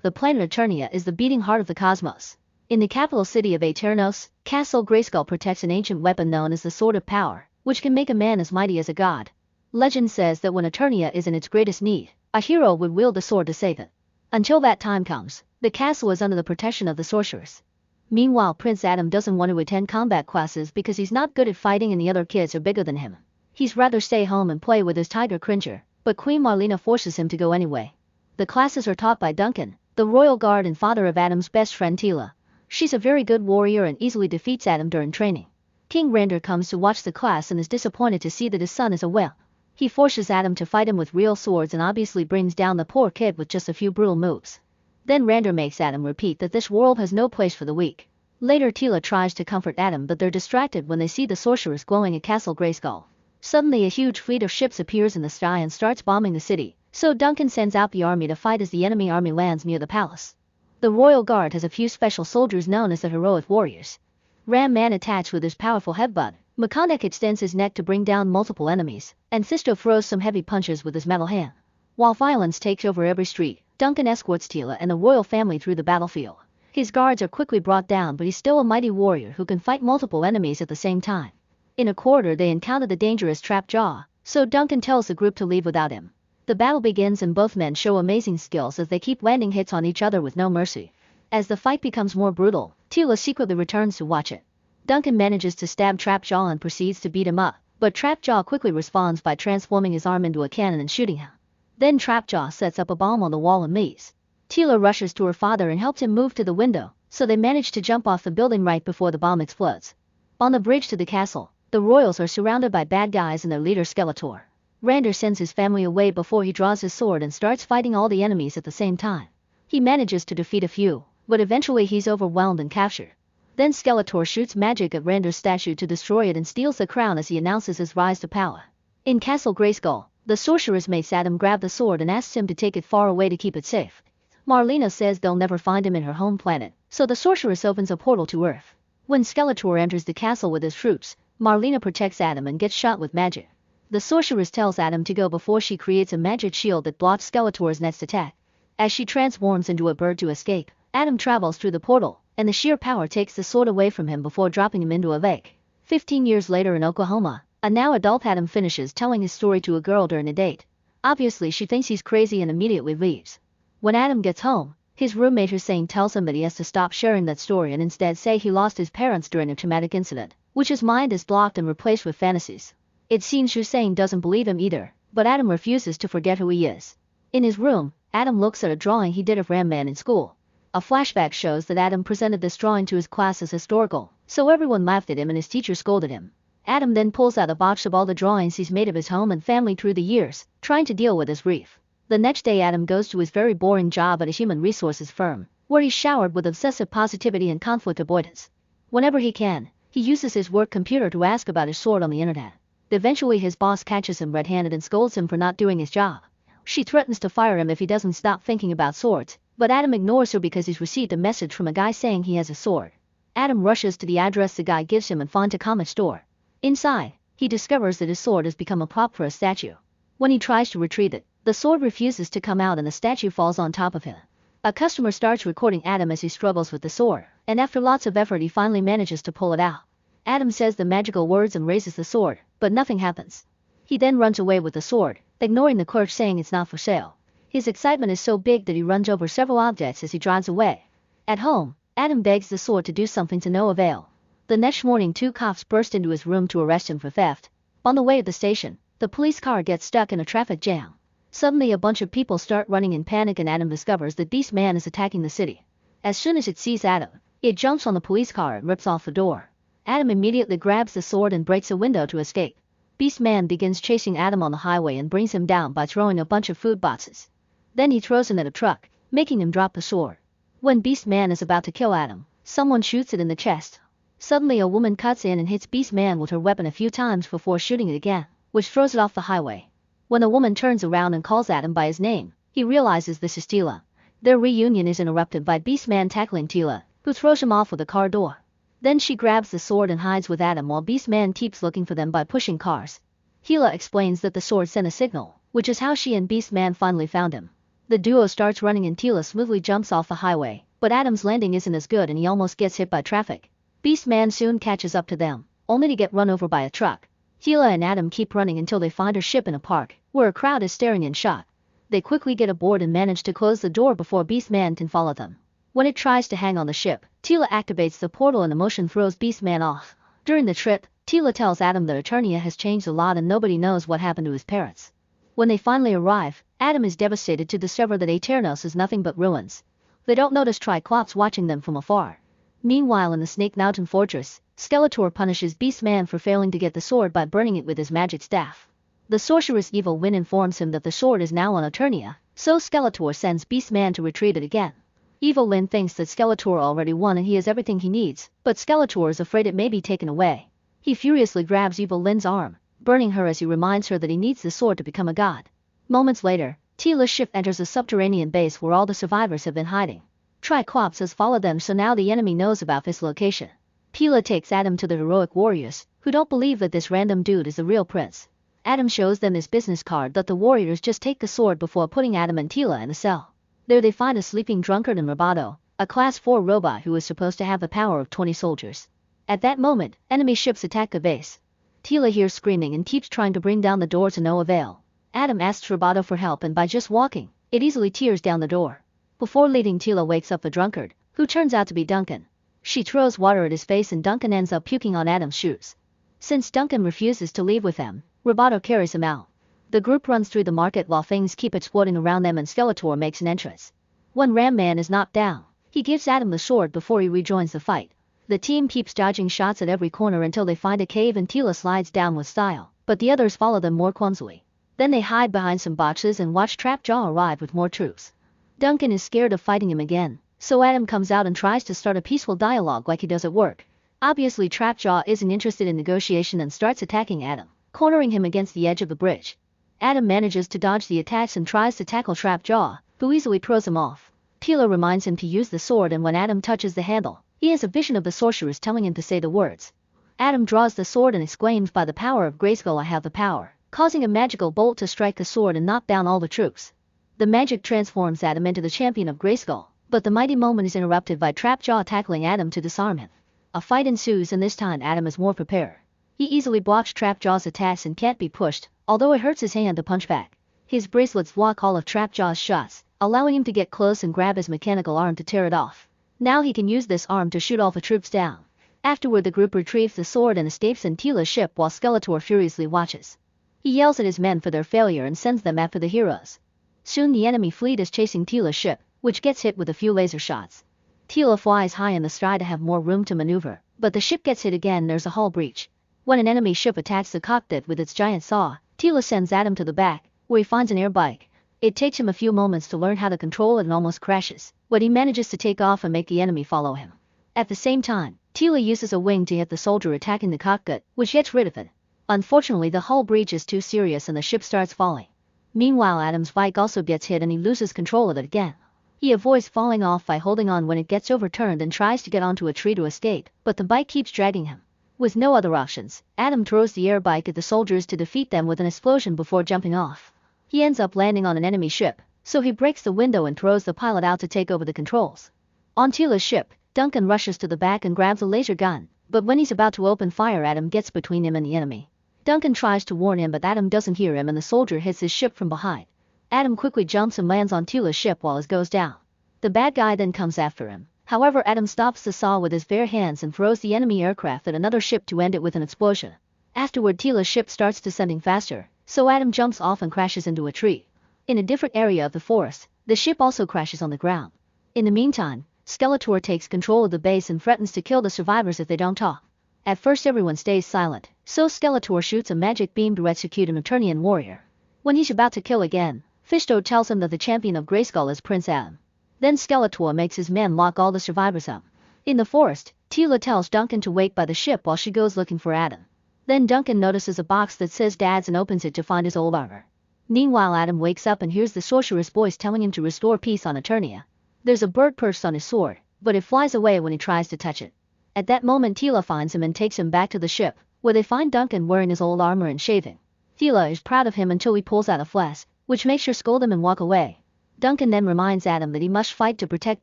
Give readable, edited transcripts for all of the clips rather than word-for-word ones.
The planet Eternia is the beating heart of the cosmos. In the capital city of Aeternos, Castle Grayskull protects an ancient weapon known as the Sword of Power, which can make a man as mighty as a god. Legend says that when Eternia is in its greatest need, a hero would wield the sword to save it. Until that time comes, the castle is under the protection of the sorceress. Meanwhile, Prince Adam doesn't want to attend combat classes because he's not good at fighting and the other kids are bigger than him. He's rather stay home and play with his tiger Cringer, but Queen Marlena forces him to go anyway. The classes are taught by Duncan, the royal guard and father of Adam's best friend Tila. She's a very good warrior and easily defeats Adam during training. King Randor comes to watch the class and is disappointed to see that his son is a whelp. He forces Adam to fight him with real swords and obviously brings down the poor kid with just a few brutal moves. Then Randor makes Adam repeat that this world has no place for the weak. Later Tila tries to comfort Adam, but they're distracted when they see the sorceress glowing at Castle Grayskull. Suddenly a huge fleet of ships appears in the sky and starts bombing the city, so Duncan sends out the army to fight as the enemy army lands near the palace. The royal guard has a few special soldiers known as the heroic warriors. Ram Man attacks with his powerful headbutt, Mechanic extends his neck to bring down multiple enemies, and Sisto throws some heavy punches with his metal hand. While violence takes over every street, Duncan escorts Tila and the royal family through the battlefield. His guards are quickly brought down, but he's still a mighty warrior who can fight multiple enemies at the same time. In a corridor they encounter the dangerous Trapjaw, so Duncan tells the group to leave without him. The battle begins and both men show amazing skills as they keep landing hits on each other with no mercy. As the fight becomes more brutal, Tila secretly returns to watch it. Duncan manages to stab Trapjaw and proceeds to beat him up, but Trapjaw quickly responds by transforming his arm into a cannon and shooting him. Then Trapjaw sets up a bomb on the wall and leaves. Tila rushes to her father and helps him move to the window, so they manage to jump off the building right before the bomb explodes. On the bridge to the castle, the royals are surrounded by bad guys and their leader Skeletor. Randor sends his family away before he draws his sword and starts fighting all the enemies at the same time. He manages to defeat a few, but eventually he's overwhelmed and captured. Then Skeletor shoots magic at Randor's statue to destroy it and steals the crown as he announces his rise to power. In Castle Grayskull, the sorceress makes Adam grab the sword and asks him to take it far away to keep it safe. Marlena says they'll never find him in her home planet, so the sorceress opens a portal to Earth. When Skeletor enters the castle with his troops, Marlena protects Adam and gets shot with magic. The sorceress tells Adam to go before she creates a magic shield that blocks Skeletor's next attack. As she transforms into a bird to escape, Adam travels through the portal, and the sheer power takes the sword away from him before dropping him into a lake. 15 years later in Oklahoma, a now adult Adam finishes telling his story to a girl during a date. Obviously she thinks he's crazy and immediately leaves. When Adam gets home, his roommate Hussein tells him that he has to stop sharing that story and instead say he lost his parents during a traumatic incident, which his mind is blocked and replaced with fantasies. It seems Hussein doesn't believe him either, but Adam refuses to forget who he is. In his room, Adam looks at a drawing he did of Ram Man in school. A flashback shows that Adam presented this drawing to his class as historical, so everyone laughed at him and his teacher scolded him. Adam then pulls out a box of all the drawings he's made of his home and family through the years, trying to deal with his grief. The next day Adam goes to his very boring job at a human resources firm, where he's showered with obsessive positivity and conflict avoidance. Whenever he can, he uses his work computer to ask about his sword on the internet. Eventually his boss catches him red-handed and scolds him for not doing his job. She threatens to fire him if he doesn't stop thinking about swords, but Adam ignores her because he's received a message from a guy saying he has a sword. Adam rushes to the address the guy gives him and finds a comic store. Inside, he discovers that his sword has become a prop for a statue. When he tries to retrieve it, the sword refuses to come out and the statue falls on top of him. A customer starts recording Adam as he struggles with the sword, and after lots of effort he finally manages to pull it out. Adam says the magical words and raises the sword, but nothing happens. He then runs away with the sword, ignoring the clerk saying it's not for sale. His excitement is so big that he runs over several objects as he drives away. At home, Adam begs the sword to do something to no avail. The next morning 2 cops burst into his room to arrest him for theft. On the way to the station, the police car gets stuck in a traffic jam. Suddenly a bunch of people start running in panic and Adam discovers that Beast Man is attacking the city. As soon as it sees Adam, it jumps on the police car and rips off the door. Adam immediately grabs the sword and breaks a window to escape. Beast Man begins chasing Adam on the highway and brings him down by throwing a bunch of food boxes. Then he throws him at a truck, making him drop the sword. When Beast Man is about to kill Adam, someone shoots it in the chest. Suddenly a woman cuts in and hits Beast Man with her weapon a few times before shooting it again, which throws it off the highway. When the woman turns around and calls Adam by his name, he realizes this is Tila. Their reunion is interrupted by Beast Man tackling Tila, who throws him off with a car door. Then she grabs the sword and hides with Adam while Beast Man keeps looking for them by pushing cars. Tila explains that the sword sent a signal, which is how she and Beast Man finally found him. The duo starts running and Tila smoothly jumps off the highway, but Adam's landing isn't as good and he almost gets hit by traffic. Beastman soon catches up to them, only to get run over by a truck. Tila and Adam keep running until they find her ship in a park, where a crowd is staring in shock. They quickly get aboard and manage to close the door before Beastman can follow them. When it tries to hang on the ship, Tila activates the portal and the motion throws Beastman off. During the trip, Tila tells Adam that Eternia has changed a lot and nobody knows what happened to his parents. When they finally arrive, Adam is devastated to discover that Aeternos is nothing but ruins. They don't notice Triclops watching them from afar. Meanwhile in the Snake Mountain Fortress, Skeletor punishes Beastman for failing to get the sword by burning it with his magic staff. The sorceress Evil Win informs him that the sword is now on Eternia, so Skeletor sends Beastman to retrieve it again. Evil Lyn thinks that Skeletor already won and he has everything he needs, but Skeletor is afraid it may be taken away. He furiously grabs Evil Lyn's arm, burning her as he reminds her that he needs the sword to become a god. Moments later, Tila's ship enters a subterranean base where all the survivors have been hiding. Triclops has followed them, so now the enemy knows about his location. Tila takes Adam to the heroic warriors, who don't believe that this random dude is the real prince. Adam shows them his business card that the warriors just take the sword before putting Adam and Tila in a cell. There they find a sleeping drunkard and Roboto, a class 4 robot who is supposed to have the power of 20 soldiers. At that moment, enemy ships attack the base. Tila hears screaming and keeps trying to bring down the door to no avail. Adam asks Roboto for help and by just walking, it easily tears down the door. Before leaving, Tila wakes up the drunkard, who turns out to be Duncan. She throws water at his face and Duncan ends up puking on Adam's shoes. Since Duncan refuses to leave with them, Roboto carries him out. The group runs through the market while things keep exploding around them and Skeletor makes an entrance. When Ram Man is knocked down, he gives Adam the sword before he rejoins the fight. The team keeps dodging shots at every corner until they find a cave and Tila slides down with style, but the others follow them more clumsily. Then they hide behind some boxes and watch Trapjaw arrive with more troops. Duncan is scared of fighting him again, so Adam comes out and tries to start a peaceful dialogue like he does at work. Obviously Trapjaw isn't interested in negotiation and starts attacking Adam, cornering him against the edge of the bridge. Adam manages to dodge the attacks and tries to tackle Trapjaw, who easily throws him off. Tila reminds him to use the sword and when Adam touches the handle, he has a vision of the sorceress telling him to say the words. Adam draws the sword and exclaims, "By the power of Grayskull I have the power," causing a magical bolt to strike the sword and knock down all the troops. The magic transforms Adam into the champion of Grayskull, but the mighty moment is interrupted by Trapjaw tackling Adam to disarm him. A fight ensues and this time Adam is more prepared. He easily blocks Trapjaw's attacks and can't be pushed, although it hurts his hand to punch back. His bracelets block all of Trapjaw's shots, allowing him to get close and grab his mechanical arm to tear it off. Now he can use this arm to shoot all the troops down. Afterward the group retrieves the sword and escapes in Tila's ship while Skeletor furiously watches. He yells at his men for their failure and sends them after the heroes. Soon the enemy fleet is chasing Tila's ship, which gets hit with a few laser shots. Tila flies high in the sky to have more room to maneuver, but the ship gets hit again and there's a hull breach. When an enemy ship attacks the cockpit with its giant saw, Tila sends Adam to the back, where he finds an air bike. It takes him a few moments to learn how to control it and almost crashes, but he manages to take off and make the enemy follow him. At the same time, Tila uses a wing to hit the soldier attacking the cockpit, which gets rid of it. Unfortunately the hull breach is too serious and the ship starts falling. Meanwhile Adam's bike also gets hit and he loses control of it again. He avoids falling off by holding on when it gets overturned and tries to get onto a tree to escape, but the bike keeps dragging him. With no other options, Adam throws the air bike at the soldiers to defeat them with an explosion before jumping off. He ends up landing on an enemy ship, so he breaks the window and throws the pilot out to take over the controls. On Tila's ship, Duncan rushes to the back and grabs a laser gun, but when he's about to open fire Adam gets between him and the enemy. Duncan tries to warn him but Adam doesn't hear him and the soldier hits his ship from behind. Adam quickly jumps and lands on Tila's ship while it goes down. The bad guy then comes after him. However, Adam stops the saw with his bare hands and throws the enemy aircraft at another ship to end it with an explosion. Afterward Tila's ship starts descending faster, so Adam jumps off and crashes into a tree. In a different area of the forest, the ship also crashes on the ground. In the meantime, Skeletor takes control of the base and threatens to kill the survivors if they don't talk. At first everyone stays silent, so Skeletor shoots a magic beam to execute an Eternian warrior. When he's about to kill again, Fishtoad tells him that the champion of Grayskull is Prince Adam. Then Skeletor makes his men lock all the survivors up. In the forest, Tila tells Duncan to wait by the ship while she goes looking for Adam. Then Duncan notices a box that says Dad's and opens it to find his old armor. Meanwhile Adam wakes up and hears the sorceress voice telling him to restore peace on Eternia. There's a bird perched on his sword, but it flies away when he tries to touch it. At that moment Tila finds him and takes him back to the ship, where they find Duncan wearing his old armor and shaving. Tila is proud of him until he pulls out a flask, which makes her scold him and walk away. Duncan then reminds Adam that he must fight to protect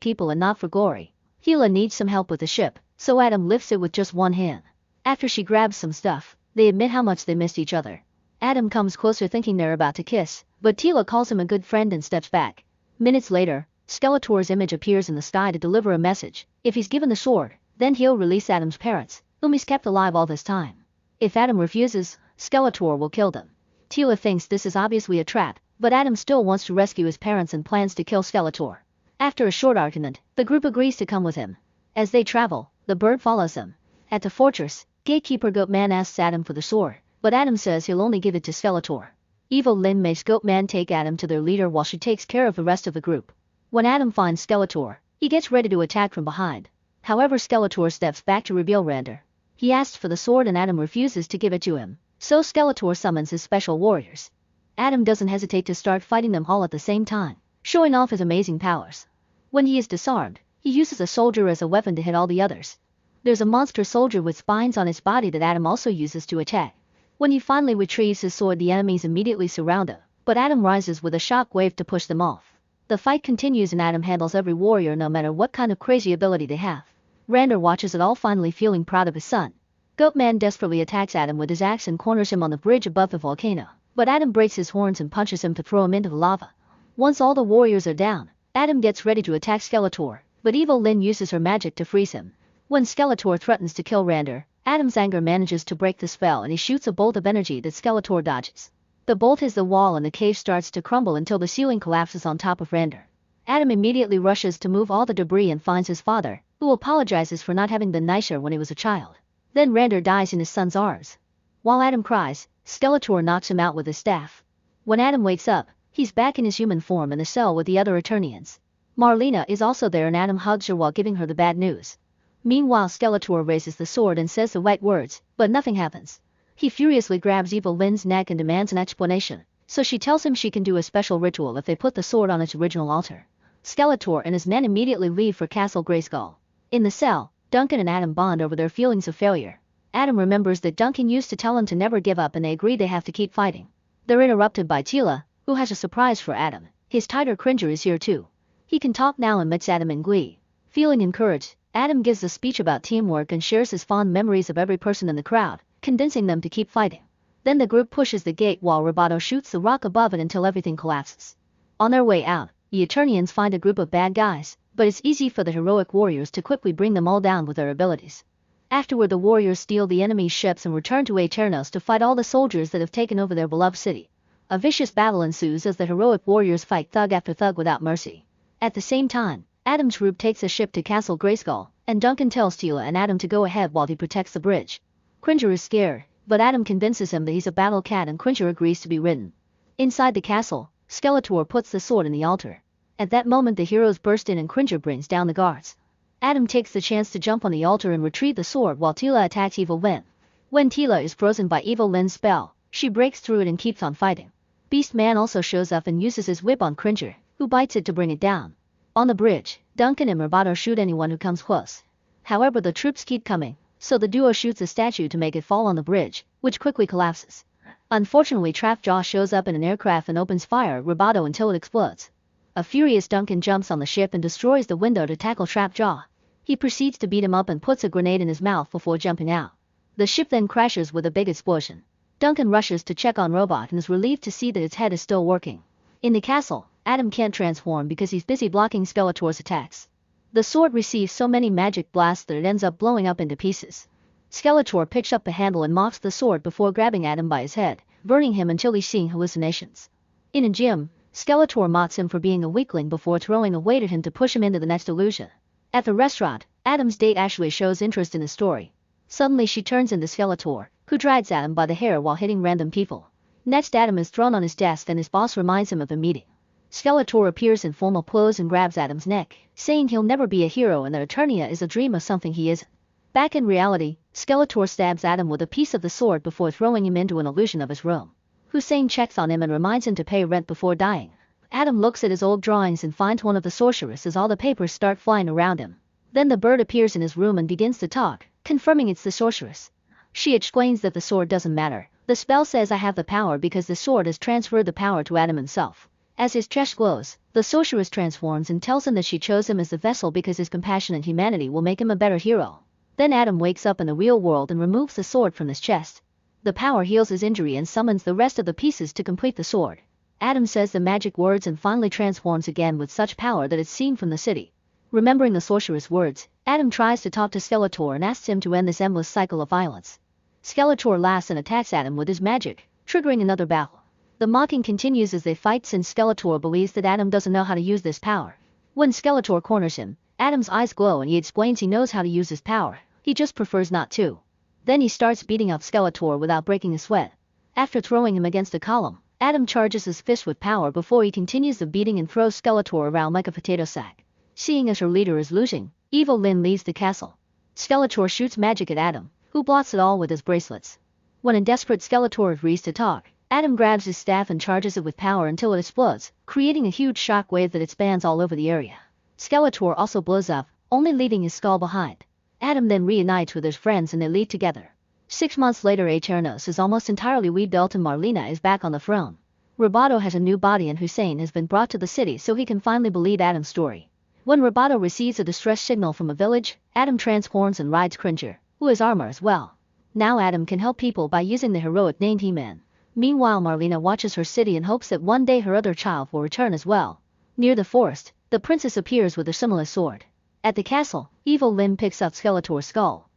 people and not for glory. Tila needs some help with the ship, so Adam lifts it with just one hand. After she grabs some stuff, they admit how much they missed each other. Adam comes closer thinking they're about to kiss, but Tila calls him a good friend and steps back. Minutes later, Skeletor's image appears in the sky to deliver a message. If he's given the sword, then he'll release Adam's parents, whom he's kept alive all this time. If Adam refuses, Skeletor will kill them. Tila thinks this is obviously a trap, but Adam still wants to rescue his parents and plans to kill Skeletor. After a short argument, the group agrees to come with him. As they travel, the bird follows them. At the fortress, gatekeeper Goatman asks Adam for the sword, but Adam says he'll only give it to Skeletor. Evil Lyn makes Goatman take Adam to their leader while she takes care of the rest of the group. When Adam finds Skeletor, he gets ready to attack from behind. However, Skeletor steps back to reveal Rander. He asks for the sword and Adam refuses to give it to him, so Skeletor summons his special warriors. Adam doesn't hesitate to start fighting them all at the same time, showing off his amazing powers. When he is disarmed, he uses a soldier as a weapon to hit all the others. There's a monster soldier with spines on his body that Adam also uses to attack. When he finally retrieves his sword, the enemies immediately surround him, but Adam rises with a shock wave to push them off. The fight continues and Adam handles every warrior no matter what kind of crazy ability they have. Rander watches it all, finally feeling proud of his son. Goatman desperately attacks Adam with his axe and corners him on the bridge above the volcano, but Adam breaks his horns and punches him to throw him into the lava. Once all the warriors are down, Adam gets ready to attack Skeletor, but Evil Lyn uses her magic to freeze him. When Skeletor threatens to kill Rander, Adam's anger manages to break the spell and he shoots a bolt of energy that Skeletor dodges. The bolt hits the wall and the cave starts to crumble until the ceiling collapses on top of Rander. Adam immediately rushes to move all the debris and finds his father, who apologizes for not having been nicer when he was a child. Then Rander dies in his son's arms. While Adam cries, Skeletor knocks him out with his staff. When Adam wakes up, he's back in his human form in the cell with the other Eternians. Marlena is also there and Adam hugs her while giving her the bad news. Meanwhile, Skeletor raises the sword and says the right words, but nothing happens. He furiously grabs Evil Lyn's neck and demands an explanation, so she tells him she can do a special ritual if they put the sword on its original altar. Skeletor and his men immediately leave for Castle Grayskull. In the cell, Duncan and Adam bond over their feelings of failure. Adam remembers that Duncan used to tell him to never give up and they agree they have to keep fighting. They're interrupted by Tila, who has a surprise for Adam. His tiger Cringer is here too. He can talk now and meets Adam in glee. Feeling encouraged, Adam gives a speech about teamwork and shares his fond memories of every person in the crowd, convincing them to keep fighting. Then the group pushes the gate while Roboto shoots the rock above it until everything collapses. On their way out, the Eternians find a group of bad guys, but it's easy for the heroic warriors to quickly bring them all down with their abilities. Afterward, the warriors steal the enemy's ships and return to Aeternos to fight all the soldiers that have taken over their beloved city. A vicious battle ensues as the heroic warriors fight thug after thug without mercy. At the same time, Adam's group takes a ship to Castle Grayskull, and Duncan tells Tila and Adam to go ahead while he protects the bridge. Cringer is scared, but Adam convinces him that he's a battle cat and Cringer agrees to be ridden. Inside the castle, Skeletor puts the sword in the altar. At that moment the heroes burst in and Cringer brings down the guards. Adam takes the chance to jump on the altar and retrieve the sword while Tila attacks Evil Lyn. When Tila is frozen by Evil Lyn's spell, she breaks through it and keeps on fighting. Beast Man also shows up and uses his whip on Cringer, who bites it to bring it down. On the bridge, Duncan and Roboto shoot anyone who comes close. However, the troops keep coming, so the duo shoots a statue to make it fall on the bridge, which quickly collapses. Unfortunately, Trapjaw shows up in an aircraft and opens fire at Roboto until it explodes. A furious Duncan jumps on the ship and destroys the window to tackle Trapjaw. He proceeds to beat him up and puts a grenade in his mouth before jumping out. The ship then crashes with a big explosion. Duncan rushes to check on Robot and is relieved to see that its head is still working. In the castle, Adam can't transform because he's busy blocking Skeletor's attacks. The sword receives so many magic blasts that it ends up blowing up into pieces. Skeletor picks up the handle and mocks the sword before grabbing Adam by his head, burning him until he's seeing hallucinations. In a gym, Skeletor mocks him for being a weakling before throwing a weight at him to push him into the next illusion. At the restaurant, Adam's date Ashley shows interest in the story. Suddenly she turns into Skeletor, who drags Adam by the hair while hitting random people. Next, Adam is thrown on his desk and his boss reminds him of the meeting. Skeletor appears in formal clothes and grabs Adam's neck, saying he'll never be a hero and that Eternia is a dream of something he isn't. Back in reality, Skeletor stabs Adam with a piece of the sword before throwing him into an illusion of his room. Hussein checks on him and reminds him to pay rent before dying. Adam looks at his old drawings and finds one of the sorceress as all the papers start flying around him. Then the bird appears in his room and begins to talk, confirming it's the sorceress. She explains that the sword doesn't matter. The spell says I have the power because the sword has transferred the power to Adam himself. As his chest glows, the sorceress transforms and tells him that she chose him as the vessel because his compassion and humanity will make him a better hero. Then Adam wakes up in the real world and removes the sword from his chest. The power heals his injury and summons the rest of the pieces to complete the sword. Adam says the magic words and finally transforms again with such power that it's seen from the city. Remembering the sorceress' words, Adam tries to talk to Skeletor and asks him to end this endless cycle of violence. Skeletor laughs and attacks Adam with his magic, triggering another battle. The mocking continues as they fight since Skeletor believes that Adam doesn't know how to use this power. When Skeletor corners him, Adam's eyes glow and he explains he knows how to use his power, he just prefers not to. Then he starts beating up Skeletor without breaking a sweat. After throwing him against a column, Adam charges his fist with power before he continues the beating and throws Skeletor around like a potato sack. Seeing as her leader is losing, Evil Lyn leaves the castle. Skeletor shoots magic at Adam, who blocks it all with his bracelets. When a desperate Skeletor agrees to talk, Adam grabs his staff and charges it with power until it explodes, creating a huge shockwave that expands all over the area. Skeletor also blows up, only leaving his skull behind. Adam then reunites with his friends and they leave together. 6 months later, Aeternos is almost entirely rebuilt and Marlena is back on the throne. Roboto has a new body and Hussein has been brought to the city so he can finally believe Adam's story. When Roboto receives a distress signal from a village, Adam transforms and rides Cringer, who has armor as well. Now Adam can help people by using the heroic named He-Man. Meanwhile, Marlena watches her city and hopes that one day her other child will return as well. Near the forest, the princess appears with a similar sword. At the castle, Evil Lyn picks up Skeletor's skull.